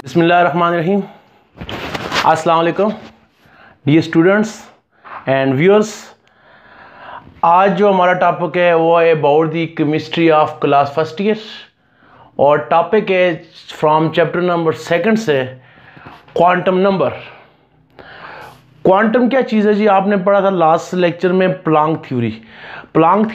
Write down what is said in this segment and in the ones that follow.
बिस्मिल्लाहिर्रहमानिर्रहीम। अस्सलाम वालेकुम डियर स्टूडेंट्स एंड व्यूअर्स। आज जो हमारा टॉपिक है वो है about the chemistry of class first year और टॉपिक है फ्रॉम चैप्टर नंबर 2 से क्वांटम नंबर। क्वांटम क्या चीज़ है जी? आपने पढ़ा था लास्ट लेक्चर में प्लांक थ्योरी। प्लांक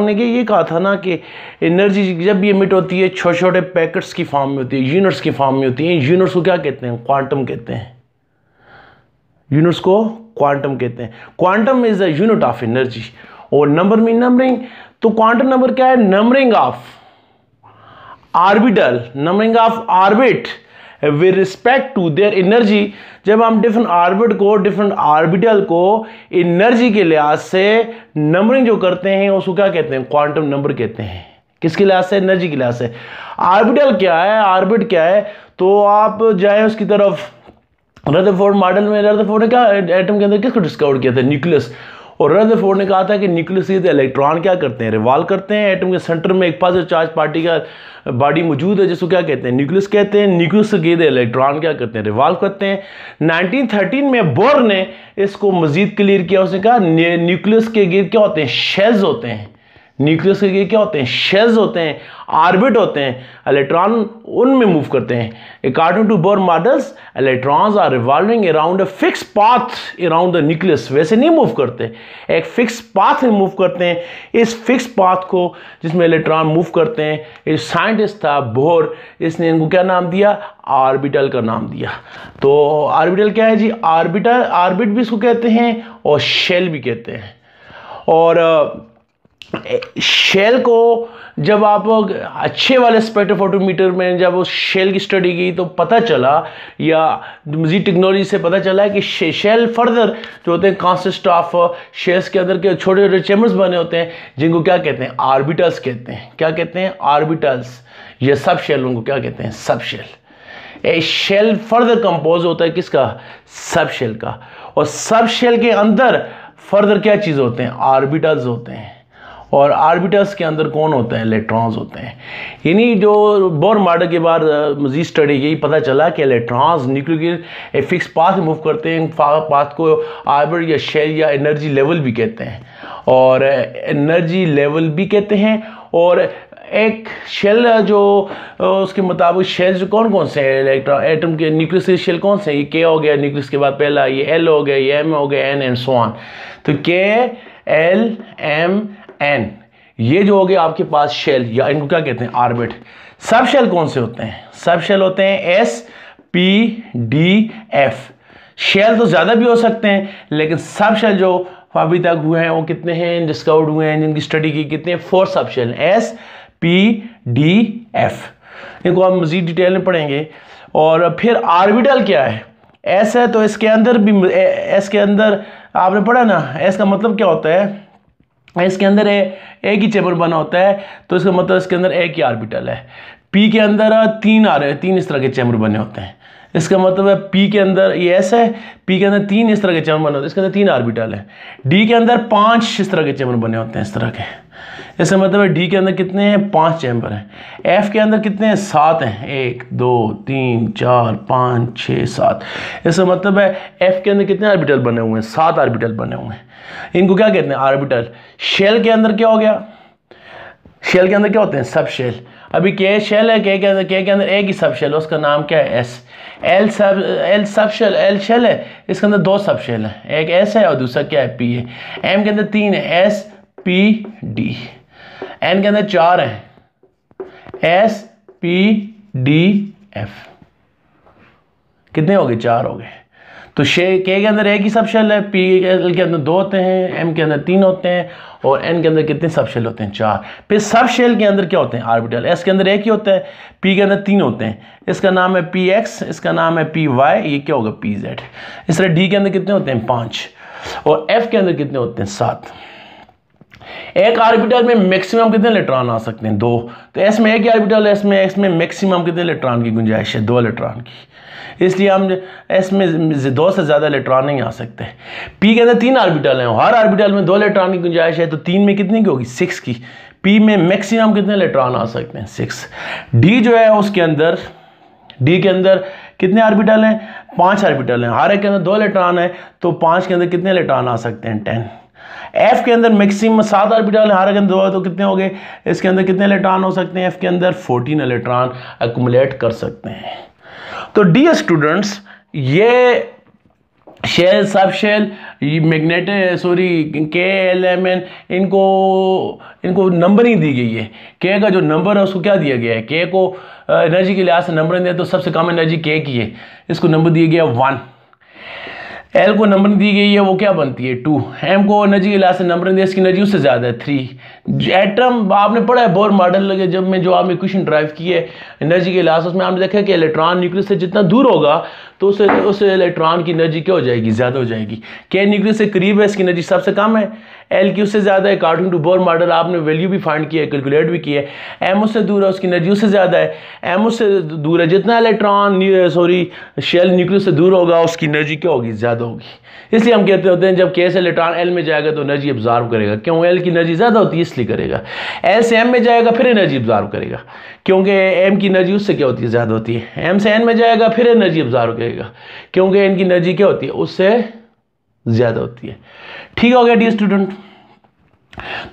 ने ये कहा था ना कि एनर्जी जब भी एमिट होती है छोटे छोटे पैकेट्स की फॉर्म में होती है, यूनिट्स की फॉर्म में होती है। यूनिट्स को क्या कहते हैं? क्वांटम कहते हैं। यूनिट्स को क्वांटम कहते हैं। Quantum is the unit of energy और नंबर मीन नंबरिंग। तो क्वांटम नंबर क्या है? Numbering of orbital, numbering of orbit with respect to their energy. जब हम डिफरेंट ऑर्बिट को, डिफरेंट ऑर्बिटल को एनर्जी के लिहाज से नंबरिंग जो करते हैं उसको क्या कहते हैं? क्वांटम नंबर कहते हैं। किसके लिहाज से? एनर्जी के लिहाज से। ऑर्बिटल क्या है, ऑर्बिट क्या है? तो आप जाए उसकी तरफ। रदरफोर्ड मॉडल में रदरफोर्ड ने क्या एटम के अंदर किसको डिस्कवर किया था? न्यूक्लियस। और रदरफोर्ड ने कहा था कि न्यूक्लियस के इलेक्ट्रॉन क्या करते हैं? रिवॉल्व करते हैं। एटम के सेंटर में एक पॉजिटिव चार्ज पार्टिकल बॉडी मौजूद है जिसको क्या कहते हैं? न्यूक्लियस कहते हैं। न्यूक्लियस के इलेक्ट्रॉन क्या करते हैं? रिवॉल्व करते हैं। 1913 में बोर ने इसको मजीद क्लियर किया। उसने कहा न्यूक्लियस के गिर्द क्या होते हैं? शेल्स होते हैं। न्यूक्लियस के गिर्द क्या होते हैं? शेल्स होते हैं, ऑर्बिट होते हैं। इलेक्ट्रॉन उनमें मूव करते हैं। According to Bohr models electrons are revolving around a fix path around the nucleus. वैसे नहीं मूव करते, एक फिक्स पाथ में मूव करते हैं। इस फिक्स पाथ को जिसमें इलेक्ट्रॉन मूव करते हैं, एक साइंटिस्ट था बोर, इसने इनको क्या नाम दिया? ऑर्बिटल का नाम दिया। तो ऑर्बिटल क्या है जी? ऑर्बिटल, ऑर्बिट भी इसको कहते हैं और शेल भी कहते हैं। और शेल को जब आप अच्छे वाले स्पेक्ट्रोफोटोमीटर में जब उस शेल की स्टडी की तो पता चला, या मजीद टेक्नोलॉजी से पता चला कि शेल फर्दर जो होते हैं कंसिस्ट ऑफ शेल्स के अंदर के छोटे छोटे चैम्बर्स बने होते हैं जिनको क्या कहते हैं? ऑर्बिटल्स कहते हैं। क्या कहते हैं? ऑर्बिटल्स। ये सब शेल उनको क्या कहते हैं? सब shell. A shell further compose होता है किसका? सब शेल का। और सब शेल के अंदर फर्दर क्या चीज़ होते हैं? ऑर्बिटल्स होते हैं। और ऑर्बिटल्स के अंदर कौन होता है? इलेक्ट्रॉन्स होते हैं। यानी जो बोर मॉडल के बाद मजीद स्टडी यही पता चला कि इलेक्ट्रॉन्स न्यूक्लियर एक फिक्स पाथ मूव करते हैं। पाथ को ऑर्बिट या शेल या एनर्जी लेवल भी कहते हैं, और एनर्जी लेवल भी कहते हैं। और एक शेल जो उसके मुताबिक शेल्स कौन कौन से हैं? इलेक्ट्रॉन एटम के न्यूक्लियस के शेल कौन से हैं? ये के हो गया न्यूक्लियस के बाद पहला, ये एल हो गया, ये एम हो गया, एन एंड सो ऑन। तो के एल एम एन ये जो हो गया आपके पास शेल, या इनको क्या कहते हैं? ऑर्बिट। सब शेल कौन से होते हैं? सब शेल होते हैं S P D F. Shell तो ज़्यादा भी हो सकते हैं, लेकिन सब शेल जो अभी तक हुए हैं वो कितने हैं? डिस्कवर्ड हुए हैं जिनकी स्टडी की, कितने? 4 subshell, S P D F. इनको हम मजीद डिटेल में पढ़ेंगे। और फिर ऑर्बिटल क्या है? एस है तो इसके अंदर भी, एस के अंदर आपने पढ़ा ना, एस का मतलब क्या होता है? इसके अंदर एक ही चैम्बर बना होता है, तो इसका मतलब इसके अंदर एक ही ऑर्बिटल है। पी के अंदर 3 इस तरह के चैम्बर बने होते हैं। इसका मतलब है पी के अंदर ये एस है, पी के अंदर 3 इस तरह के चैम्बर बने होते हैं, इसके अंदर 3 ऑर्बिटल है। डी के अंदर 5 इस तरह के चैम्बर बने होते हैं, इस तरह के। इसका मतलब है डी के अंदर कितने हैं? 5 चैम्बर हैं। एफ के अंदर कितने हैं? 7 हैं। 1 2 3 4 5 6 7। इसका मतलब है एफ के अंदर कितने ऑर्बिटल बने हुए हैं? 7 ऑर्बिटल बने हुए हैं। इनको क्या कहते हैं? ऑर्बिटल। शेल के अंदर क्या हो गया? शेल के अंदर क्या होते हैं? सब शेल। अभी के शेल है, के के अंदर एक ही सब शेल है, उसका नाम क्या है? S. L subshell, L shell है, इसके अंदर 2 सब शेल है, एक एस है और दूसरा क्या है? पी है। एम के अंदर 3 है, एस पी डी। एन के अंदर 4 है, एस पी डी एफ। कितने हो गए? 4 हो गए। तो के अंदर एक ही सब शेल है, पी के अंदर 2 होते हैं, एम के अंदर 3 होते हैं, और एन के अंदर कितने सब शेल होते हैं? 4। फिर सब शेल के अंदर क्या होते हैं? ऑर्बिटल। एस के अंदर एक ही होता है, पी के अंदर 3 होते हैं, इसका नाम है पी एक्स, इसका नाम है पी वाई, ये क्या होगा? P Z. इस तरह डी के अंदर कितने होते हैं? 5। और एफ के अंदर कितने होते हैं? 7। एक ऑर्बिटल में मैक्सिमम कितने इलेक्ट्रॉन आ सकते हैं? 2। तो एस में एक ही ऑर्बिटल है, एस में मैक्सिमम कितने इलेक्ट्रॉन की गुंजाइश है? 2 इलेक्ट्रॉन की। इसलिए हम एस में 2 से ज़्यादा इलेक्ट्रॉन नहीं आ सकते। पी के अंदर 3 ऑर्बिटल हैं, हर ऑर्बिटल में 2 इलेक्ट्रॉन की गुंजाइश है, तो 3 में कितनी की होगी? 6 की। पी में मैक्सिमम कितने इलेक्ट्रॉन आ सकते हैं? 6। डी जो है उसके अंदर डी के अंदर कितने ऑर्बिटल हैं? 5 ऑर्बिटल हैं, हर एक के अंदर 2 इलेक्ट्रॉन है, तो 5 के अंदर कितने इलेक्ट्रॉन आ सकते हैं? 10। एफ के अंदर मैक्सिमम 7 ऑर्बिटल है, हर एक के अंदर 2 है, तो कितने हो गए? इसके अंदर कितने इलेक्ट्रॉन हो सकते हैं? एफ के अंदर 14 इलेक्ट्रॉन एक्युमुलेट कर सकते हैं। तो डियर स्टूडेंट्स, ये शेल, सब शेल, मैग्नेटिक के एलिमेंट, इनको नंबरिंग दी गई है। के का जो नंबर है उसको क्या दिया गया है? के को एनर्जी के लिहाज से नंबरिंग दिया, तो सबसे कम एनर्जी के की है, इसको नंबर दिया गया 1। एल को नंबर दी गई है, वो क्या बनती है? 2। एम को एनर्जी के लिहाज से नंबर दिया, इसकी एनर्जी उससे ज़्यादा है 3। एटम आपने पढ़ा है बोर मॉडल लगे, जब में जो आपने क्वेश्चन ड्राइव की है एनर्जी के लिहाज, उसमें आपने देखा कि इलेक्ट्रॉन न्यूक्लियस से जितना दूर होगा तो उस इलेक्ट्रॉन की एनर्जी क्या हो जाएगी? ज़्यादा हो जाएगी। के न्यूक्लियस से करीब है, इसकी एनर्जी सबसे कम है, एल की उससे ज़्यादा है। अकॉर्डिंग टू बोर मॉडल आपने वैल्यू भी फाइंड किया है, कैलकुलेट भी किया है। एम उससे दूर है, उसकी एनर्जी उससे ज़्यादा है। एम उससे दूर है, जितना इलेक्ट्रॉन शेल न्यूक्लियस से दूर होगा उसकी एनर्जी क्या होगी? ज़्यादा होगी। इसलिए हम कहते होते हैं जब के से इलेक्ट्रॉन एल में जाएगा तो एनर्जी अब्जॉर्व करेगा। क्यों? एल की एनर्जी ज़्यादा होती है इसलिए करेगा। एल से एम में जाएगा फिर एनर्जी अब्जॉर्व करेगा, क्योंकि एम की एनर्जी उससे क्या होती है? ज़्यादा होती है। एम से एन में जाएगा फिर एनर्जी अब्जॉर्व करेगा, क्योंकि एन की एनर्जी क्या होती है? उससे ज़्यादा होती है। ठीक हो गया डियर स्टूडेंट?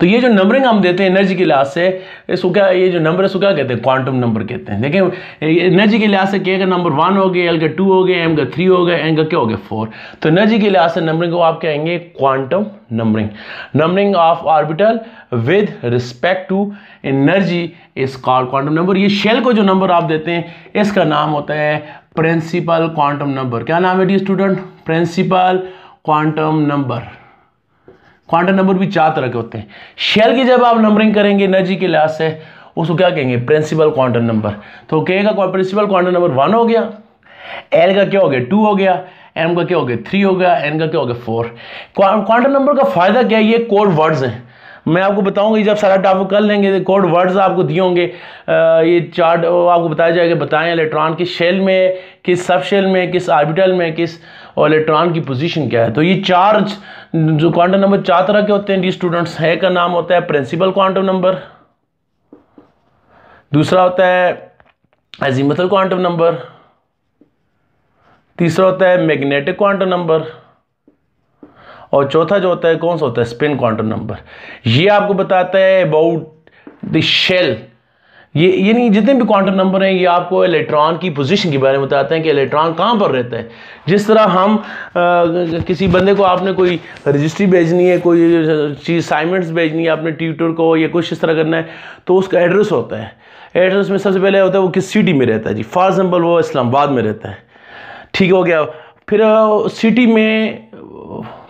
तो ये जो नंबरिंग हम देते हैं एनर्जी के लिहाज से, इसको क्या, ये जो नंबर है इसको क्या कहते हैं? क्वांटम नंबर कहते हैं। देखिए एनर्जी के लिहाज से के का नंबर 1 हो गया, एल का 2 हो गया, एम का 3 हो गया, एन का क्या हो गया? 4। तो एनर्जी के लिहाज से नंबरिंग को आप कहेंगे quantum numbering. Numbering of orbital with respect to energy is called quantum number. ये शेल को जो नंबर आप देते हैं इसका नाम होता है प्रिंसिपल क्वांटम नंबर। क्या नाम है dear student? Principal quantum number. Quantum number भी 4 तरह के होते हैं। शेल की जब आप नंबरिंग करेंगे एनर्जी के लिहाज से उसको क्या कहेंगे? Principal quantum number. तो के का प्रिंसिपल क्वांटम नंबर 1 हो गया, एल का क्या हो गया? 2 हो गया, एम का क्या हो गया? 3 हो गया, एन का क्या हो गया? 4। क्वांटम नंबर का फायदा क्या है? ये कोड वर्ड्स हैं, मैं आपको बताऊंगा जब सारा टॉपिक कर लेंगे। कोड वर्ड्स आपको दिए होंगे, ये चार्ट आपको बताया जाएगा, बताएं इलेक्ट्रॉन किस शेल में, किस सब शेल में, किस ऑर्बिटल में, किस और इलेक्ट्रॉन की पोजीशन क्या है। तो ये 4 जो क्वांटम नंबर 4 तरह के होते हैं डी स्टूडेंट्स। है का नाम होता है प्रिंसिपल क्वांटम नंबर, दूसरा होता है अजीमुथल क्वांटम नंबर, तीसरा होता है मैग्नेटिक क्वांटम नंबर, और चौथा जो होता है कौन सा होता है? Spin quantum number. ये आपको बताता है अबाउट द शेल। ये नहीं, जितने भी क्वांटम नंबर हैं ये आपको इलेक्ट्रॉन की पोजीशन के बारे में बताते हैं कि इलेक्ट्रॉन कहाँ पर रहता है। जिस तरह हम किसी बंदे को आपने कोई रजिस्ट्री भेजनी है, कोई चीज़ असाइनमेंट्स भेजनी है अपने ट्यूटर को, या कुछ इस तरह करना है, तो उसका एड्रेस होता है। एड्रेस में सबसे पहले होता है वो किस सिटी में रहता है जी। फॉर एग्जाम्पल वो इस्लामाबाद में रहता है, ठीक हो गया। फिर सिटी में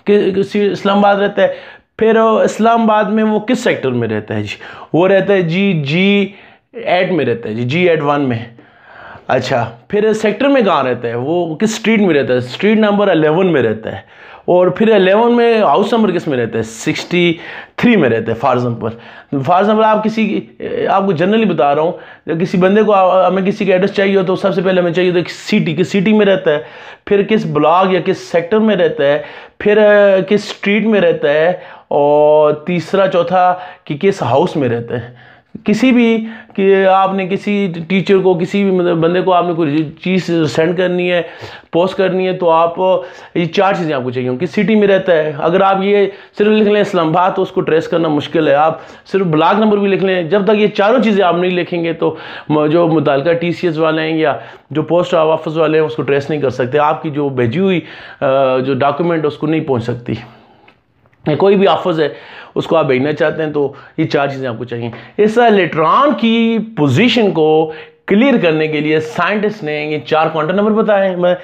इस्लामाबाद रहता है, फिर इस्लामाबाद में वो किस सेक्टर में रहता है जी? वो रहता है G8 में रहता है जी, G8-1 में। अच्छा, फिर सेक्टर में कहाँ रहता है? वो किस स्ट्रीट में रहता है? स्ट्रीट नंबर 11 में रहता है। और फिर 11 में हाउस नंबर किस में रहता है? 63 में रहता है। फॉर एग्जाम्पल आपको जनरली बता रहा हूँ, जब किसी बंदे को हमें किसी का एड्रेस चाहिए हो तो सबसे पहले हमें चाहिए तो किस सिटी में रहता है, फिर किस ब्लॉक या किस सेक्टर में रहता है, फिर किस स्ट्रीट में रहता है, और तीसरा चौथा कि किस हाउस में रहता है। किसी भी कि आपने किसी टीचर को, किसी भी मतलब बंदे को आपने कोई चीज़ सेंड करनी है, पोस्ट करनी है, तो आप ये 4 चीज़ें आपको चाहिए। किस सिटी में रहता है, अगर आप ये सिर्फ लिख लें इस्लामाबाद तो उसको ट्रेस करना मुश्किल है। आप सिर्फ ब्लॉक नंबर भी लिख लें, जब तक ये 4 चीज़ें आप नहीं लिखेंगे तो जो मुताल्लिका TCS वाले हैं या जो पोस्ट ऑफिस वाले हैं उसको ट्रेस नहीं कर सकते। आपकी जो भेजी हुई जो डॉक्यूमेंट उसको नहीं पहुँच सकती। कोई भी ऑफिस है उसको आप भेजना चाहते हैं तो ये 4 चीज़ें आपको चाहिए। इस इलेक्ट्रॉन की पोजीशन को क्लियर करने के लिए साइंटिस्ट ने ये 4 क्वांटम नंबर बताए हैं।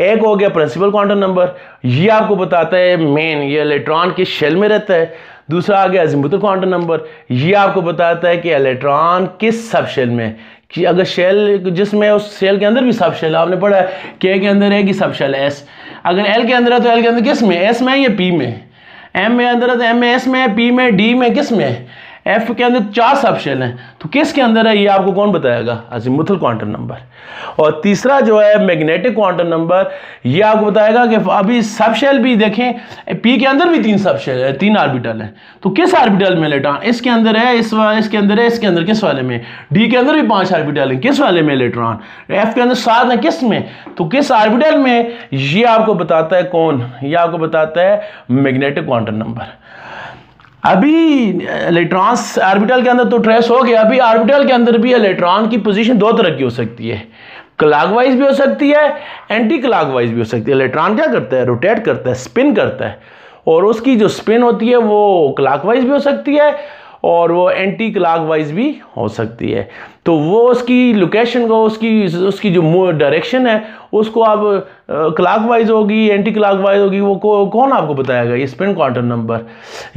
एक हो गया प्रिंसिपल क्वांटम नंबर, ये आपको बताता है मेन, ये इलेक्ट्रॉन के शेल में रहता है। दूसरा आ गया अजीमुथल क्वांटम नंबर, ये आपको बताता है कि इलेक्ट्रॉन किस सब शेल में, कि अगर शेल जिसमें उस शेल के अंदर भी सब शेल, आपने पढ़ा है के अंदर है कि सब शेल S, अगर L के अंदर है तो L के अंदर किस में, S में या P में, M में अंदर है तो M में S में, P में, D में, किस में, एफ के अंदर 4 सब शेल हैं, तो किसके अंदर है ये आपको कौन बताएगा? Azimuthal quantum number. और तीसरा जो है मैग्नेटिक क्वांटम नंबर, ये आपको बताएगा कि अभी सब शेल भी देखें, पी के अंदर भी 3 सब शेल है, 3 ऑर्बिटल हैं, तो किस ऑर्बिटल में इलेक्ट्रॉन? इसके अंदर है, इसके अंदर है, इसके अंदर किस वाले में? डी के अंदर भी 5 ऑर्बिटल हैं, किस वाले में इलेक्ट्रॉन? एफ के अंदर 7 है, किस में? तो किस ऑर्बिटल में? ये आपको बताता है कौन? ये आपको बताता है मैग्नेटिक क्वांटम नंबर। अभी इलेक्ट्रॉन ऑर्बिटल के अंदर तो ट्रेस हो गया, अभी ऑर्बिटल के अंदर भी इलेक्ट्रॉन की पोजीशन 2 तरह की हो सकती है, क्लॉकवाइज भी हो सकती है, एंटी क्लॉकवाइज भी हो सकती है। इलेक्ट्रॉन क्या करता है? रोटेट करता है, स्पिन करता है, और उसकी जो स्पिन होती है वो क्लॉकवाइज भी हो सकती है और वो एंटी क्लॉकवाइज भी हो सकती है। तो वो उसकी लोकेशन को, उसकी जो डायरेक्शन है उसको आप क्लॉकवाइज होगी, एंटी क्लॉकवाइज होगी, वो कौन आपको बताएगा? ये स्पिन क्वांटम नंबर।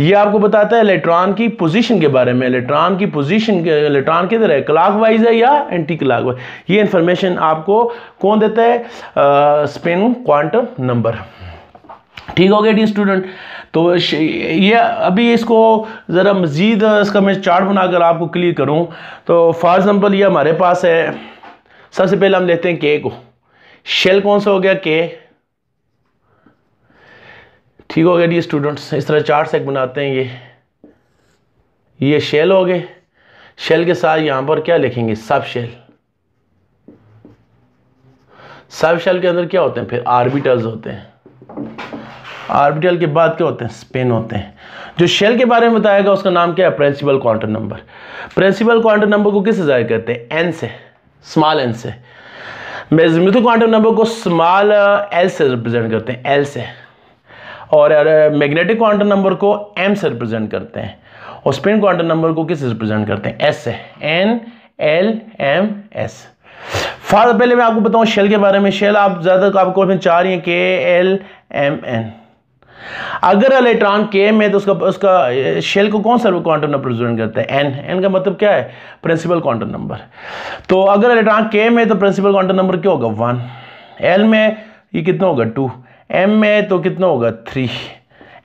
ये आपको बताता है इलेक्ट्रॉन की पोजीशन के बारे में, इलेक्ट्रॉन की पोजीशन, इलेक्ट्रॉन किधर है, क्लॉकवाइज है या एंटी क्लॉकवाइज, ये इंफॉर्मेशन आपको कौन देता है? Spin quantum number. ठीक हो गया डी स्टूडेंट। तो ये अभी इसको ज़रा मज़ीद इसका मैं चार्ट बनाकर आपको क्लियर करूं, तो फॉर एग्जांपल ये हमारे पास है, सबसे पहले हम लेते हैं के को, शेल कौन सा हो गया? के। ठीक हो गया डी स्टूडेंट्स। इस तरह चार्ट सेक बनाते हैं, ये शेल हो गए, शेल के साथ यहां पर क्या लिखेंगे? सब शेल। सब शेल के अंदर क्या होते हैं? फिर ऑर्बिटल्स होते हैं, ऑर्बिटल के बाद क्या होते हैं? स्पिन होते हैं। जो शेल के बारे में बताएगा उसका नाम क्या है? Principal quantum number. Principal quantum number को किससे जाहिर करते हैं? एन से, स्मॉल एन से। मैग्नेटिक क्वांटम नंबर को स्मॉल एल से रिप्रेजेंट करते हैं, एल से, और मैग्नेटिक क्वांटम नंबर को एम से रिप्रेजेंट करते हैं, और स्पिन क्वांटम नंबर को किससे रिप्रेजेंट करते हैं? एस से, एन एल एम एस। पहले मैं आपको बताऊं शेल के बारे में। शेल आप ज्यादा आपको 4 ही के एल एम एन। अगर इलेक्ट्रॉन के में तो उसका शेल को कौन सा क्वांटम नंबर रिप्रेजेंट करता है? एन। एन का मतलब क्या है? Principal quantum number. तो अगर इलेक्ट्रॉन के में तो प्रिंसिपल क्वांटम नंबर क्या होगा? 1। एल में ये कितना होगा? 2। एम में तो कितना होगा? 3।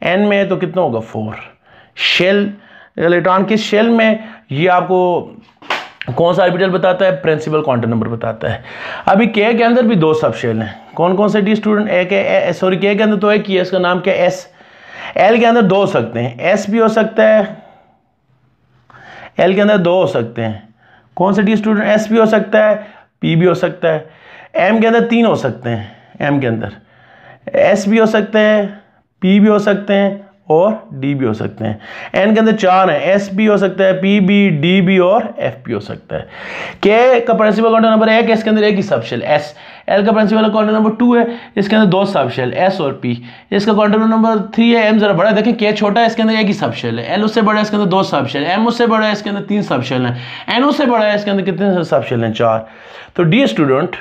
एन में तो कितना होगा? 4। शेल, इलेक्ट्रॉन के शेल में ये आपको कौन सा ऑर्बिटल बताता है? प्रिंसिपल क्वांटम नंबर बताता है। अभी के के अंदर भी 2 सब शेल हैं, कौन कौन से डी स्टूडेंट? के के अंदर तो एक ही है, इसका नाम क्या है? एस। एल के अंदर 2 हो सकते हैं, एस भी हो सकता है, एल के अंदर 2 हो सकते हैं, कौन से डी स्टूडेंट? एस भी हो सकता है, पी भी हो सकता है। एम के अंदर 3 हो सकते हैं, एम के अंदर एस भी हो सकते हैं, पी भी हो सकते हैं और डी भी हो सकते हैं। एन के अंदर 4 है, एस भी हो सकता है, पी भी, डी भी और एफ भी हो सकता है। के का प्रिंसिपल क्वांटम नंबर 1 है, इसके अंदर एक ही सब शेल एस। एल का प्रिंसिपल क्वांटम नंबर 2 है, इसके अंदर 2 सब शेल एस और पी। इसका क्वांटम नंबर 3 है, एम जरा बड़ा है, देखें के छोटा है, इसके अंदर एक ही सब शेल है। एल उससे बड़ा है, इसके अंदर 2 सब शेल। एम उससे बड़ा है, इसके अंदर 3 सब शेल हैं। एन उससे बड़ा है, इसके अंदर कितने सब शेल हैं? 4। तो डी स्टूडेंट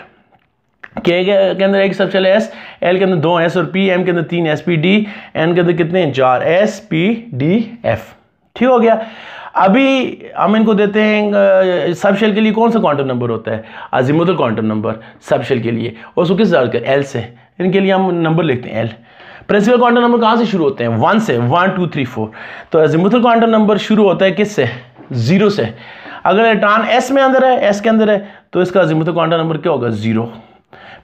के अंदर एक सब शेल एस, एल के अंदर 2 एस और पी, एम के अंदर 3 एस पी डी, एन के अंदर कितने हैं? 4 एस पी डी एफ। ठीक हो गया। अभी हम इनको देते हैं सब शेल के लिए कौन सा क्वांटम नंबर होता है? Azimuthal quantum number subshell के लिए, और उसको किस डालकर? एल से। इनके लिए हम नंबर लिखते हैं एल। प्रिंसिपल क्वांटम नंबर कहाँ से शुरू होते हैं? 1 से, 1 2 3 4। तो अजीमुथल क्वांटम नंबर शुरू होता है किस से? 0 से। अगर इलेक्ट्रॉन एस में अंदर है, एस के अंदर है, तो इसका अजीमुथल क्वांटम नंबर क्या होगा? 0।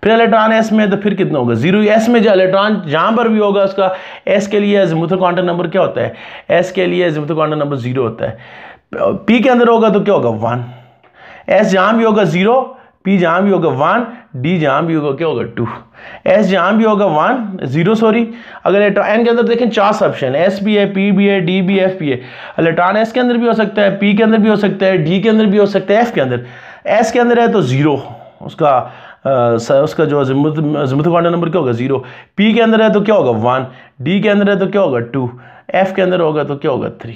फिर इलेक्ट्रॉन एस में तो फिर कितना होगा? 0। एस में जो इलेक्ट्रॉन जहां पर भी होगा उसका एस के लिए अजीमुथल क्वांटम नंबर क्या होता है? एस के लिए अजीमुथल क्वांटम नंबर 0 होता है। पी के अंदर होगा तो क्या होगा? 1। एस जहां भी होगा 0, पी जहां भी होगा 1, डी जहां भी होगा क्या होगा? 2। एस जहां भी होगा 1 0 सॉरी। अगर एन के अंदर देखें 4 सब शेल, एस भी है, पी भी है, डी भी, एफ भी है। इलेक्ट्रॉन एस के अंदर भी हो सकता है, पी के अंदर भी हो सकता है, डी के अंदर भी हो सकता है, एफ के अंदर। एस के अंदर है तो 0, उसका जो अजीमुथल क्वांटम नंबर क्या होगा? 0। पी के अंदर है तो क्या होगा? 1। डी के अंदर है तो क्या होगा? 2। एफ के अंदर होगा तो क्या होगा? 3।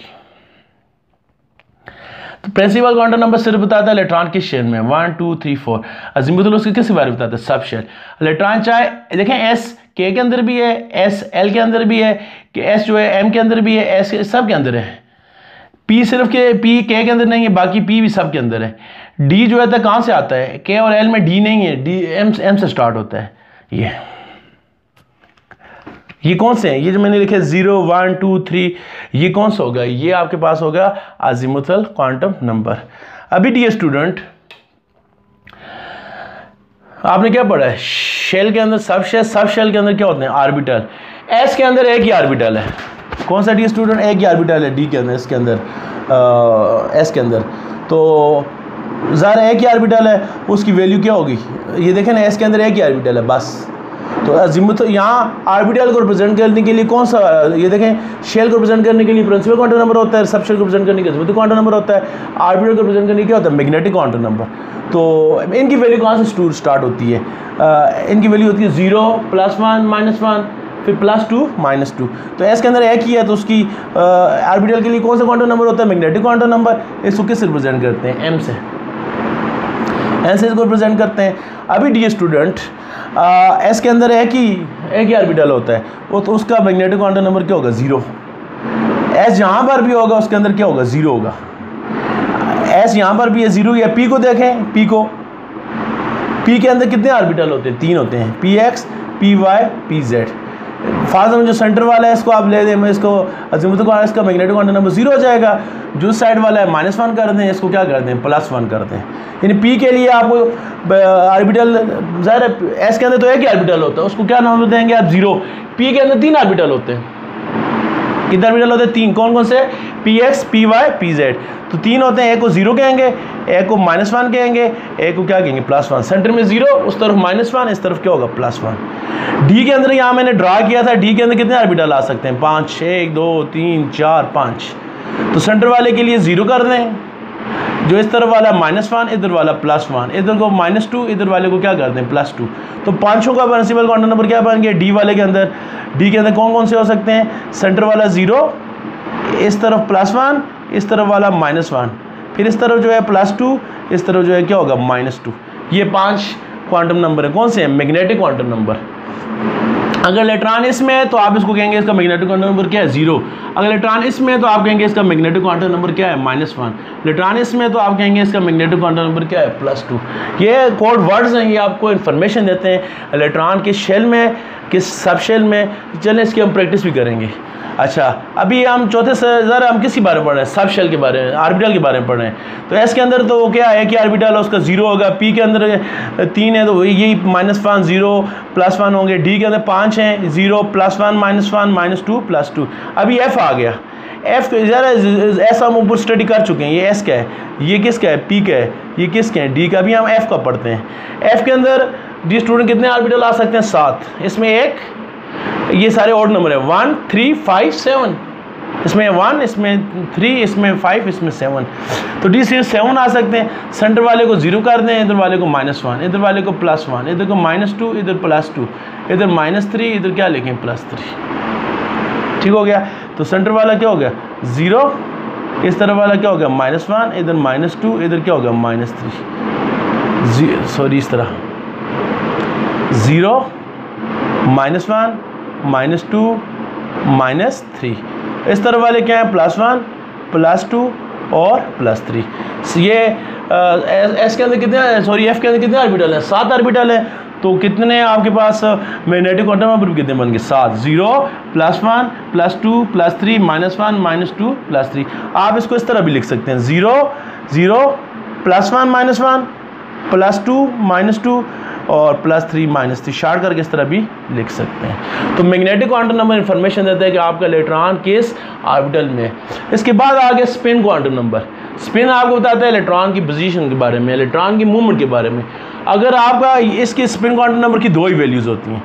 तो प्रिंसिपल क्वांटम नंबर सिर्फ बताता है इलेक्ट्रॉन किस शेल में, 1 2 3 4। अजीमुथल उसके किस बारे में बताता है? सब शेल। इलेक्ट्रॉन चाहे देखें एस के अंदर भी है, एस एल के अंदर भी है, कि एस जो है एम के अंदर भी है, एस सब के अंदर है। पी सिर्फ के पी के अंदर नहीं है, बाकी पी भी सब के अंदर है। डी जो है कहां से आता है? के और एल में डी नहीं है, डी एम से स्टार्ट होता है। ये कौन से हैं? ये जो मैंने लिखे 0 1 2 3, ये कौन सा होगा? ये आपके पास होगा अजीमुथल क्वांटम नंबर। अभी डियर स्टूडेंट, आपने क्या पढ़ा है? शेल के अंदर सब शेल के अंदर क्या होते हैं? ऑर्बिटल। एस के अंदर एक ही ऑर्बिटल है। कौन सा डियर स्टूडेंट? एक ही ऑर्बिटल है डी के अंदर, इसके अंदर एस के अंदर। तो ज़ाहिर एक ही ऑर्बिटल है, उसकी वैल्यू क्या होगी? ये देखें ना, एस के अंदर एक ही ऑर्बिटल है बस। तो अजीमुथ यहाँ ऑर्बिटल को रिप्रेजेंट करने के लिए कौन सा, ये देखें शेल को रिप्रेजेंट करने के लिए प्रिंसिपल क्वांटम नंबर होता है, सब शेल को रिप्रेजेंट करने के लिए अजीमुथल क्वांटम नंबर होता है, ऑर्बिटल को रिप्रेजेंट करने के क्या होता है? Magnetic quantum number. तो इनकी वैल्यू कहाँ से स्टार्ट होती है? इनकी वैल्यू होती है 0 +1 -1 फिर +2 -2। तो एस के अंदर एक ही है, तो उसकी ऑर्बिटल के लिए कौन सा क्वांटम नंबर होता है? Magnetic quantum number. इसको किस रिप्रेजेंट करते हैं? एम से, एम से इसको रिप्रेजेंट करते हैं। अभी डी स्टूडेंट, एस के अंदर एक ही ऑर्बिटल होता है, वो तो उसका मैग्नेटिक क्वांटम नंबर क्या होगा? 0। एस जहाँ पर भी होगा उसके अंदर क्या होगा? 0 होगा। एस यहाँ पर भी है 0 या पी को देखें, पी के अंदर कितने ऑर्बिटल होते हैं? 3 होते हैं, px py pz। फास्ट में जो सेंटर वाला है इसको आप ले दें, मैं इसको अजीमुथल क्वांटम, इसका मैग्नेटिक क्वांटम नंबर 0 हो जाएगा। जो साइड वाला है -1 कर दें, इसको क्या कर दें? +1 कर दें। यानी पी के लिए आपको ऑर्बिटल, ज़ाहिर है एस के अंदर तो एक ही ऑर्बिटल होता है, उसको क्या नाम देंगे आप? 0। पी के अंदर 3 ऑर्बिटल होते हैं। कितने ऑर्बिटल होते हैं? 3। कौन कौन से? px py pz। तो 3 होते हैं, एक को 0 कहेंगे, एक को -1 कहेंगे, एक को क्या कहेंगे? +1। सेंटर में 0, उस तरफ -1, इस तरफ क्या होगा? +1। डी के अंदर यहाँ मैंने ड्रा किया था, डी के अंदर कितने ऑर्बिटल आ सकते हैं? 5। 1 2 3 4 5। तो सेंटर वाले के लिए 0 कर दें, जो इस तरफ वाला -1, इधर वाला +1, इधर को -2, इधर वाले को क्या कर दें? +2। तो पांचों का प्रिंसिपल क्वांटम नंबर क्या बन गया? डी वाले के अंदर। डी के अंदर कौन कौन से हो सकते हैं? सेंटर वाला 0, इस तरफ +1, इस तरफ वाला -1, फिर इस तरफ जो है +2, इस तरफ जो है क्या होगा? -2। ये 5 क्वांटम नंबर है। कौन से हैं? Magnetic quantum number. अगर इलेक्ट्रॉन इसमें है तो आप इसको कहेंगे इसका मैग्नेटिक क्वांटम नंबर क्या है? 0। अगर इलेक्ट्रॉन इसमें है तो आप कहेंगे इसका मैग्नेटिक क्वांटम नंबर क्या है? -1। इलेक्ट्रॉन इसमें है तो आप कहेंगे इसका मैग्नेटिक क्वांटम नंबर क्या है? +2। ये कोड वर्ड्स हैं, ये आपको इन्फॉर्मेशन देते हैं इलेक्ट्रॉन के शेल में, किस सब शेल में। चलें इसकी हम प्रैक्टिस भी करेंगे। अच्छा, अभी हम चौथे से ज़रा हम किसके बारे में पढ़ रहे हैं? सब शेल के बारे में, ऑर्बिटल के बारे में पढ़ रहे हैं। तो एस के अंदर तो क्या है? एक ही ऑर्बिटल है, उसका 0 होगा। पी के अंदर 3 है, तो यही -1 0 +1 होंगे। डी के अंदर 5 हैं, 0 +1 -1 -2 +2। अभी एफ आ गया। एफ ज़रा एस हम ऊपर स्टडी कर चुके हैं। ये एस का है, ये किसका है? पी का है, ये किसके हैं? डी का। अभी हम एफ का पढ़ते हैं। एफ के अंदर डी स्टूडेंट कितने ऑर्बिटल आ सकते हैं? 7। इसमें एक, ये सारे ऑड नंबर है, 1 3 5 7। इसमें 1, इसमें 3, इसमें 5, इसमें 7। तो डी सिर्फ 7 आ सकते हैं। सेंटर वाले को 0 कर दें, इधर वाले को -1, इधर वाले को +1, इधर को -2, इधर +2, इधर -3, इधर क्या लिखें? +3। ठीक हो गया। तो सेंटर वाला क्या हो गया? 0, इस तरफ वाला क्या हो गया? -1, इधर -2, इधर क्या हो गया? -3। सॉरी, इस तरह 0 -1 -2 -3। इस तरफ वाले क्या है? +1 +2 और +3। ये एस के अंदर कितने, सॉरी एफ के अंदर कितने ऑर्बिटल हैं? 7 ऑर्बिटल हैं। तो कितने आपके पास मैग्नेटिक क्वांटम नंबर कितने बन गए? 7। 0 +1 +2 +3 -1 -2 +3। आप इसको इस तरह भी लिख सकते हैं, 0 0 +1 -1 +2 -2 और +3 -3, शार्ट करके इस तरह भी लिख सकते हैं। तो मैग्नेटिक क्वांटम नंबर इंफॉर्मेशन देता है कि आपका इलेक्ट्रॉन किस ऑर्बिटल में है। इसके बाद आ गया स्पिन क्वांटम नंबर। स्पिन आपको बताता है इलेक्ट्रॉन की पोजीशन के बारे में, इलेक्ट्रॉन की मूवमेंट के बारे में। अगर आपका इसके स्पिन क्वांटम नंबर की 2 ही वैल्यूज़ होती हैं।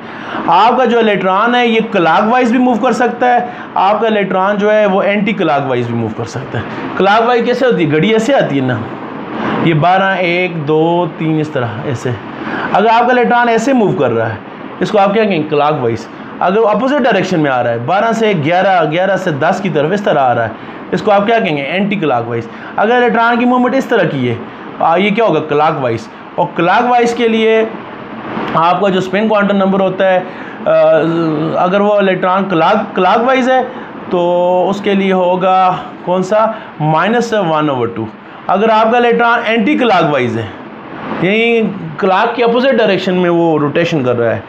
आपका जो इलेक्ट्रॉन है ये क्लॉकवाइज भी मूव कर सकता है, आपका इलेक्ट्रॉन जो है वो एंटी क्लॉकवाइज भी मूव कर सकता है। क्लॉकवाइज कैसे होती है? घड़ी ऐसे आती है ना, ये 12 1 2 3 इस तरह ऐसे। अगर आपका इलेक्ट्रॉन ऐसे मूव कर रहा है, इसको आप क्या कहेंगे? क्लॉकवाइज। अगर अपोजिट डायरेक्शन में आ रहा है, 12 से 11 11 से 10 की तरफ इस तरह आ रहा है, इसको आप क्या कहेंगे? Anti clockwise. अगर इलेक्ट्रॉन की मूवमेंट इस तरह की है, ये क्या होगा? क्लॉकवाइज। और क्लॉकवाइज के लिए आपका जो स्पिन क्वांटम नंबर होता है, अगर वो इलेक्ट्रॉन क्लॉकवाइज है तो उसके लिए होगा कौन सा? -1/2। अगर आपका इलेक्ट्रॉन एंटी क्लॉकवाइज है, यही क्लॉक के अपोजिट डायरेक्शन में वो रोटेशन कर रहा है,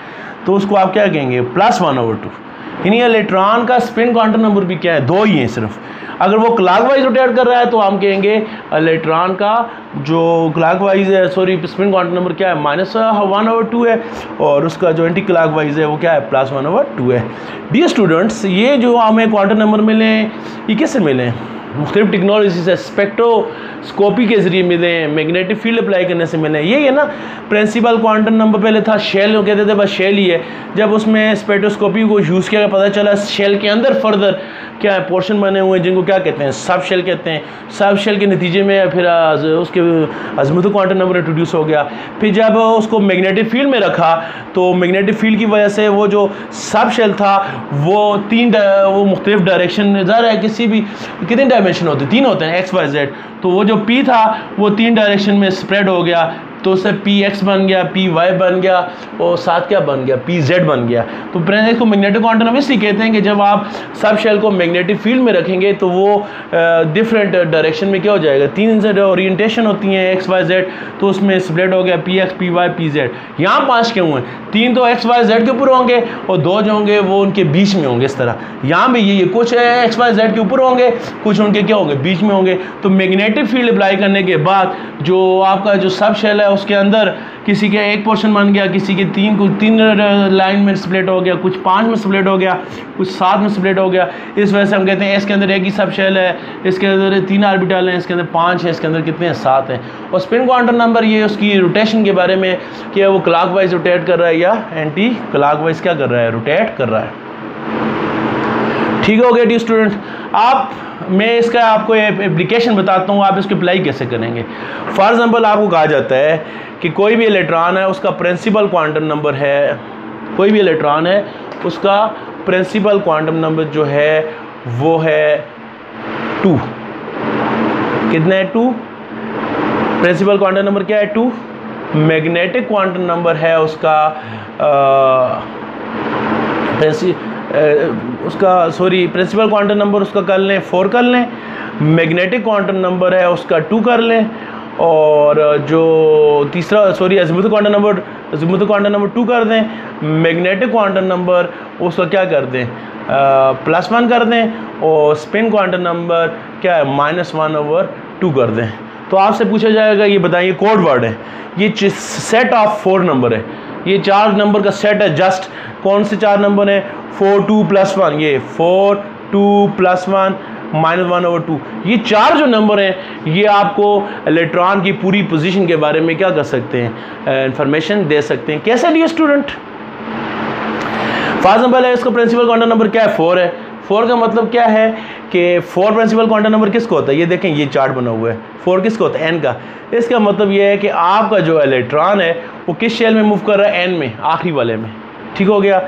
तो उसको आप क्या कहेंगे? +1/2। यानी इलेक्ट्रॉन का स्पिन क्वांटम नंबर भी क्या है, 2 ही है सिर्फ। अगर वो क्लॉकवाइज रोटेट कर रहा है तो हम कहेंगे इलेक्ट्रॉन का जो क्लॉकवाइज है, सॉरी, स्पिन क्वांटम नंबर क्या है, -1/2 है, और उसका जो एंटी क्लॉकवाइज है वो क्या है, +1/2 है। डियर स्टूडेंट्स, ये जो हमें क्वांटम नंबर मिले ये किससे मिले, मुख्तलिफ टेक्नोलॉजी से, स्पेक्ट्रोस्कोपी के ज़रिए मिले हैं, मैग्नेटिक फील्ड अप्लाई करने से मिले हैं। ये है ना प्रिंसिपल क्वांटम नंबर। पहले था शेल, कहते थे बस शेल ही है। जब उसमें स्पेक्ट्रोस्कोपी को यूज़ किया पता चला शेल के अंदर फर्दर क्या है, पोर्शन बने हुए हैं जिनको क्या कहते हैं, सब शेल कहते हैं। सब शेल के नतीजे में फिर उसके अज़ीमुथल क्वांटम नंबर इंट्रोड्यूस हो गया। फिर जब उसको मैग्नेटिक फील्ड में रखा तो मैग्नेटिक फील्ड की वजह से वो जो सब शेल था वो वो मुख्तलिफ डायरेक्शन, ज़ाहिर है किसी भी कितने डायमेंशन होते हैं, 3 होते हैं, x, y, z। तो वो जो p था वो 3 डायरेक्शन में स्प्रेड हो गया, तो उससे px बन गया, py बन गया, और साथ क्या बन गया, pz बन गया। तो प्रेजेंस को मैग्नेटिक क्वांटम नंबर इसलिए कहते हैं कि जब आप सब शेल को मैग्नेटिक फील्ड में रखेंगे तो वो डिफरेंट डायरेक्शन में क्या हो जाएगा, 3 ओरिएंटेशन होती हैं x, y, z, तो उसमें स्प्लिट हो गया px, py, pz। यहाँ 5 क्यों हैं, 3 तो x, y, z के ऊपर होंगे और 2 जो होंगे वो उनके बीच में होंगे। इस तरह यहाँ भी ये कुछ x, y, z के ऊपर होंगे, कुछ उनके क्या होंगे, बीच में होंगे। तो मैग्नेटिक फील्ड अप्लाई करने के बाद जो आपका जो सब शेल है उसके अंदर किसी के एक पोर्शन बन गया, किसी के 3 लाइन में स्प्लिट हो गया, कुछ 5 में स्प्लिट हो गया, कुछ 7 में स्प्लिट हो गया। इस वजह से हम कहते हैं इसके अंदर एक ही सब शेल है, इसके अंदर 3 ऑर्बिटल हैं, इसके अंदर 5 है, इसके अंदर कितने हैं, 7 हैं। और स्पिन क्वांटम नंबर ये उसकी रोटेशन के बारे में कि वो क्लॉकवाइज रोटेट कर रहा है या एंटी क्लॉकवाइज क्या कर रहा है, रोटेट कर रहा है। ठीक हो गया डी स्टूडेंट। आप मैं इसका आपको एप्लीकेशन बताता हूँ, आप इसको अप्लाई कैसे करेंगे। फॉर एग्जांपल आपको कहा जाता है कि कोई भी इलेक्ट्रॉन है उसका प्रिंसिपल क्वांटम नंबर है, कोई भी इलेक्ट्रॉन है उसका प्रिंसिपल क्वांटम नंबर जो है वो है 2। कितना है, 2। प्रिंसिपल क्वांटम नंबर क्या है, 2। मैग्नेटिक क्वांटम नंबर है उसका प्रिंसिपल क्वांटम नंबर उसका कर लें 4 कर लें, मैग्नेटिक क्वांटम नंबर है उसका 2 कर लें, और जो तीसरा अज़ीमुथल क्वांटम नंबर 2 कर दें, मैग्नेटिक क्वांटम नंबर उसका क्या कर दें, +1 कर दें, और स्पिन क्वांटम नंबर क्या है, -1/2 कर दें। तो आपसे पूछा जाएगा ये बताइए, कोड वर्ड है, ये सेट ऑफ 4 नंबर है, ये 4 नंबर का सेट है। जस्ट कौन से 4 नंबर हैं, 4, 2 + 1, ये 4, 2 + 1 -1/2। ये 4 जो नंबर हैं ये आपको इलेक्ट्रॉन की पूरी पोजीशन के बारे में क्या कर सकते हैं, इंफॉर्मेशन दे सकते हैं। कैसे लिए स्टूडेंट, फॉर एग्जांपल है इसका प्रिंसिपल क्वांटम नंबर क्या है, 4 है। 4 का मतलब क्या है कि 4 प्रिंसिपल क्वांटम नंबर किसको होता है, ये देखें ये चार्ट बना हुआ है, 4 किसको होता है, n का। इसका मतलब ये है कि आपका जो इलेक्ट्रॉन है वो किस शेल में मूव कर रहा है, n में, आखिरी वाले में। ठीक हो गया।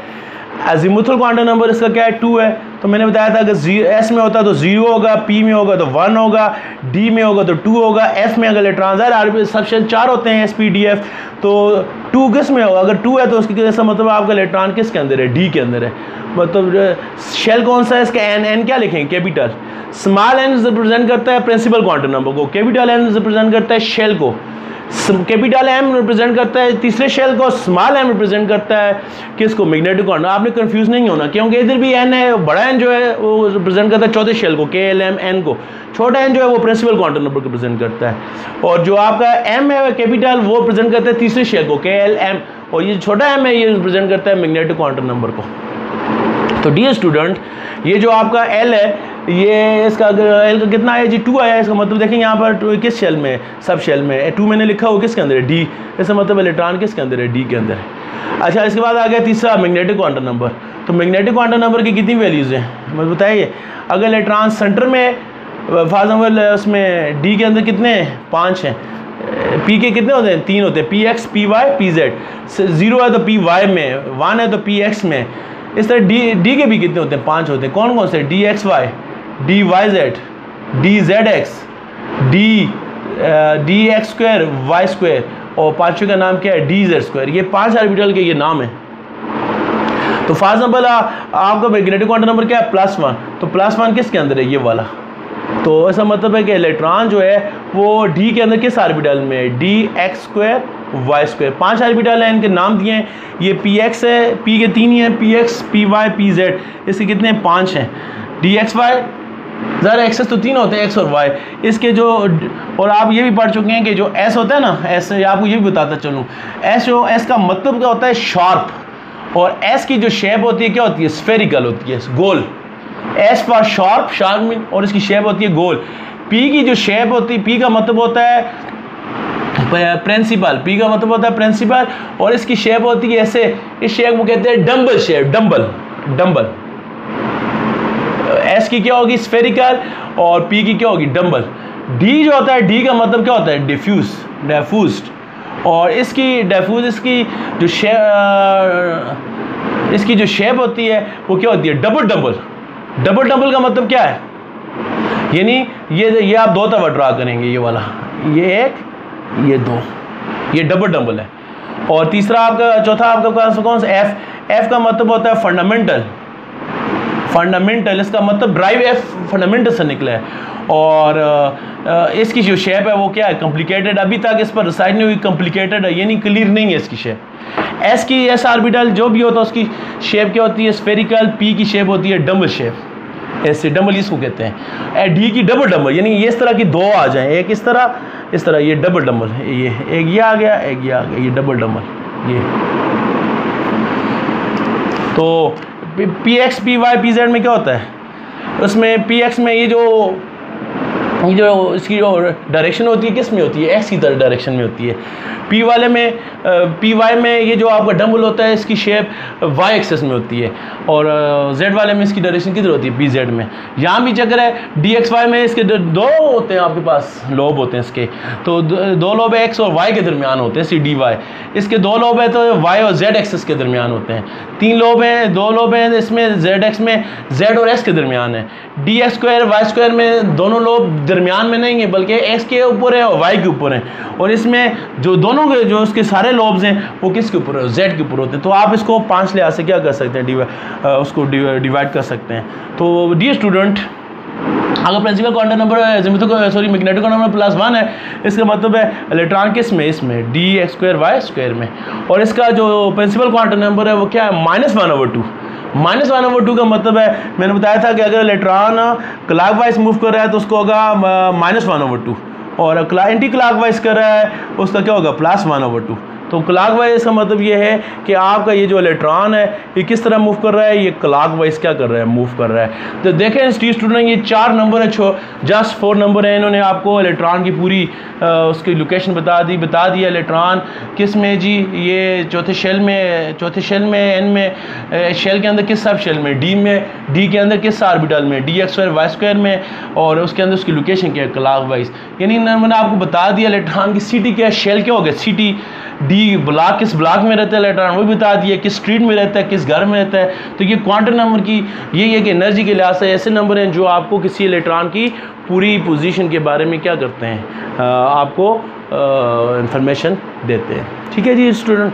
अज़ीमुथल क्वांटम नंबर इसका क्या है, 2 है। तो मैंने बताया था अगर s में होता तो 0 होगा, p में होगा तो 1 होगा, d में होगा तो 2 होगा, f में अगर इलेक्ट्रॉन सब शेल 4 होते हैं, sp d f, तो 2 किस में होगा, अगर 2 है तो उसकी ऐसा मतलब आपका इलेक्ट्रॉन किसके अंदर है, d के अंदर है। मतलब शेल कौन सा है इसका, n क्या लिखेंगे, कैपिटल। स्मॉल n रिप्रेजेंट करता है प्रिंसिपल क्वांटम नंबर को, कैपिटल n रिप्रेजेंट करता है शेल को, कैपिटल M रिप्रेजेंट करता है तीसरे शेल को, स्मॉल m रिप्रेजेंट करता है किसको, मैग्नेटिक क्वांटम। आपने कंफ्यूज नहीं होना क्योंकि इधर भी n है, बड़ा n जो है वो रिप्रेजेंट करता है चौथे शेल को, KLM को। छोटा n जो है वो प्रिंसिपल क्वांटम नंबर को रिप्रेजेंट करता है, और जो आपका m है कैपिटल वो रिप्रेजेंट करता है तीसरे शेल को, KLM, और ये छोटा m है ये रिप्रेजेंट करता है मैग्नेटिक क्वांटम नंबर को। तो डियर स्टूडेंट, ये जो आपका L है ये इसका L का कितना है जी, 2 आया है। इसका मतलब देखेंगे यहाँ पर किस शेल में, सब शेल में 2 मैंने लिखा हो किसके अंदर है, D। इसका मतलब इलेक्ट्रॉन किसके अंदर है, D के अंदर है। अच्छा, इसके बाद आ गया तीसरा मैग्नेटिक क्वांटम नंबर। तो मैग्नेटिक क्वांटम नंबर की कितनी वैल्यूज़ हैं, मुझे बताइए। अगर इलेक्ट्रॉन सेंटर में, फॉर एग्जाम्पल उसमें D के अंदर कितने हैं, 5 हैं, P के कितने होते हैं, 3 होते हैं, PX, PY, PZ। 0 है तो PY में, 1 है तो PX में। इस तरह D के भी कितने होते हैं, 5 होते हैं। कौन कौन से, DXY, DYZ, DZX, DX2, Y2, और पांचवें का नाम क्या है, DZ2। ये 5 ऑर्बिटल के ये नाम है। तो फॉर एग्जाम्पल आपका मैग्नेटिक क्वांटम नंबर क्या है, +1। तो +1 किसके अंदर है, ये वाला। तो ऐसा मतलब है कि इलेक्ट्रॉन जो है वो D के अंदर किस ऑर्बिटल में है, DX2 वाई स्क्वायर। 5 ऑर्बिटल हैं, इनके नाम दिए हैं। ये पी एक्स है, पी के 3 ही हैं, P X, P Y, P Z. इसके कितने हैं? 5 हैं। डी एक्स वाई, ज़रा एक्सेस तो 3 होते हैं, एक्स और वाई। इसके जो, और आप ये भी पढ़ चुके हैं कि जो एस होता है ना, एस, आपको ये भी बताता चलूँ, एस का मतलब क्या होता है? शार्प। और एस की जो शेप होती है क्या होती है? स्फेरिकल होती है, गोल। S for sharp, sharp mean, और इसकी शेप होती है गोल। पी की जो शेप होती है, पी का मतलब होता है प्रिंसिपल, पी का मतलब होता है प्रिंसिपल, और इसकी शेप होती है ऐसे, इस शेप को कहते हैं डम्बल शेप, डम्बल। एस की क्या होगी? स्फेरिकल, और पी की क्या होगी? डम्बल। डी जो होता है, डी का मतलब क्या होता है? डिफ्यूज्ड। और इसकी डिफ्यूज, इसकी जो शेप होती है वो क्या होती है? डबल डम्बल का मतलब क्या है? यानी ये आप 2 तरफा ड्रा करेंगे, ये वाला, ये एक, ये 2, ये डबल डम्बल है। और तीसरा आपका, चौथा आपका कौन सा? एफ का मतलब होता है फंडामेंटल, इसका मतलब ड्राइव एफ फंडामेंटल से निकला है। और इसकी जो शेप है वो क्या है? कॉम्प्लिकेटेड। अभी तक इस पर रिसर्च नहीं हुई, कॉम्प्लिकेटेड है, यानी क्लियर नहीं है इसकी शेप। एस की, एस ऑर्बिटल जो भी होता है उसकी शेप क्या होती है? स्फेरिकल। पी की शेप होती है डम्बल शेप, ऐसे डबल इसको कहते हैं। डी की डबल डम्बल, यानी ये इस तरह की 2 आ जाएं, एक इस तरह, ये डबल डम्बल, ये एक ये आ गया, एक ये आ गया, ये डबल डम्बल। ये तो P X, P Y, P Z में क्या होता है? उसमें पी एक्स में ये जो इसकी जो डायरेक्शन होती है किस में होती है? एक्स की तरह डायरेक्शन में होती है। पी वाले में, पी वाई में ये जो आपका डम्बल होता है इसकी शेप वाई एक्सेस में होती है, और जेड वाले में इसकी डायरेक्शन किधर होती है? पी जेड में। यहाँ भी चक्कर है। डी एक्स वाई में इसके 2 होते हैं, आपके पास लोब होते हैं इसके, तो 2 लोब एक्स और वाई के दरमियान होते हैं, सी डी वाई। इसके 2 लोब है तो वाई और जेड एक्सेस के दरमियान होते हैं। 3 लोब हैं, 2 लोब हैं इसमें जेड एक्स में, जेड और एक्स के दरमियान है। D X square, Y square में दोनों लोब दरमियान में नहीं है, बल्कि एक्स के ऊपर है और वाई के ऊपर है। और इसमें जो दोनों के जो उसके सारे लोब्स हैं वो किसके ऊपर है? जेड के ऊपर होते हैं। तो आप इसको 5 लिहाज से क्या कर सकते हैं? उसको डिवाइड कर सकते हैं। तो डियर स्टूडेंट, अगर principal quantum number magnetic quantum number +1 है, इसका मतलब है इलेक्ट्रॉन किस में? इसमें D X square Y square में। और इसका जो प्रिंसिपल क्वांटम नंबर है वो क्या है? -1/2। -1/2 का मतलब है, मैंने बताया था कि अगर इलेक्ट्रॉन क्लॉकवाइज मूव कर रहा है तो उसको होगा -1/2, और एंटी क्लॉकवाइज कर रहा है उसका क्या होगा? +1/2। तो क्लॉकवाइज का मतलब ये है कि आपका ये जो इलेक्ट्रॉन है ये किस तरह मूव कर रहा है? ये क्लॉकवाइज क्या कर रहा है? मूव कर रहा है। तो देखें स्टूडेंट, ये 4 नंबर है, जस्ट 4 नंबर है। इन्होंने आपको इलेक्ट्रॉन की पूरी उसकी लोकेशन बता दिया इलेक्ट्रॉन किस में जी? ये चौथे शेल में, एन में, शेल के अंदर किस सब शेल में? डी में, डी के अंदर किस ऑर्बिटल में? D X square Y square में, और उसके अंदर उसकी लोकेशन क्या है? क्लॉकवाइज। यानी मैंने आपको बता दिया इलेक्ट्रॉन की सिटी क्या है, शेल क्या हो गया? सिटी। डी ब्लॉक, किस ब्लॉक में रहता है इलेक्ट्रॉन वो भी बता दिया, किस स्ट्रीट में रहता है, किस घर में रहता है। तो ये क्वांटम नंबर की ये है कि एनर्जी के लिहाज से ऐसे नंबर हैं जो आपको किसी इलेक्ट्रॉन की पूरी पोजीशन के बारे में क्या करते हैं? आपको इंफॉर्मेशन देते हैं। ठीक है जी स्टूडेंट।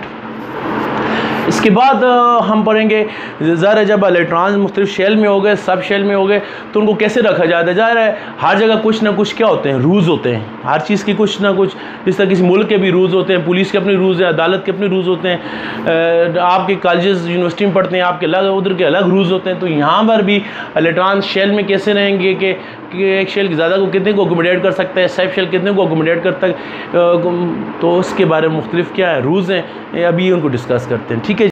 इसके बाद हम पढ़ेंगे ज़रा जब इलेक्ट्रॉन मुख्तलिफ शेल में हो गए, सब शेल में हो गए, तो उनको कैसे रखा जाता है। ज़ाहिर है हर जगह कुछ ना कुछ क्या होते हैं? रूल्स होते हैं, हर चीज़ की कुछ ना कुछ। जिस तरह किसी मुल्क के भी रूल्स होते हैं, पुलिस के अपने रूल्स हैं, अदालत के अपने रूल्स होते हैं, आपके कॉलेजेस यूनिवर्सिटी में पढ़ते हैं आपके अलग, उधर के अलग रूल्स होते हैं। तो यहाँ पर भी इलेक्ट्रॉन शेल में कैसे रहेंगे कि एक शेल ज़्यादा को कितने को अकोमोडेट कर सकता है, सब शेल कितने को अकोमोडेट करता है, तो उसके बारे में मुख्तलिफ क्या है रूल्स हैं, अभी उनको डिस्कस करते हैं। ठीक है।